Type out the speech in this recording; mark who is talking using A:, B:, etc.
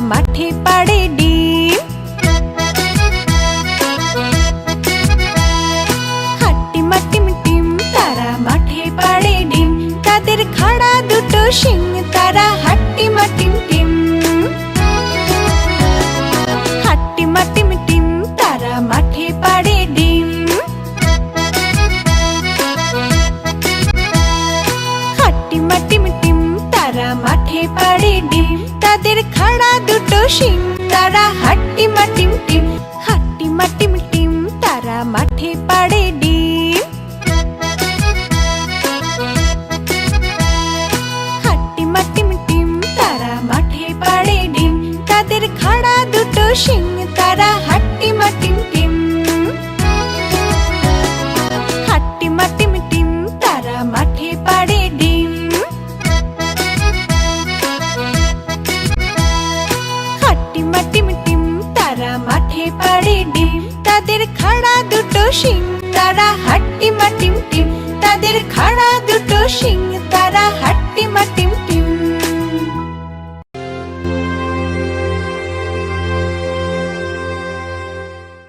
A: মাঠে পাড়ে ডিম। হাট্টিমা টিম টিম তারা মাঠে পাড়ে ডিম, তাদের খাড়া দুটো শিং তারা হাট্টিমা টিম টিম। হাট্টিমা টিম টিম তারা মাঠে পাড়ে ডিম। হাট্টিমা টিম টিম তারা মাঠে পাড়ে ডিম, তাদের খাড়া দুটো শিং তারা হাট্টিমা টিম টিম। হাট্টিমা টিম টিম তারা মাঠে পাড়ে ডিম। হাট্টিমা টিম টিম তারা মাঠে পাড়ে ডিম, তাদের খাড়া দুটো শিং তারা হাট্টিমা টিম টিম। হাট্টিমা টিম টিম তারা মাঠে পাড়ে ডিম। হাট্টিমা টিম টিম তারা মাঠে পাড়ে ডিম, তাদের খাড়া দুটো শিং তারা হাট্টিমা টিম টিম। তাদের খাড়া দুটো শিং তারা হাট্টিমা টিম।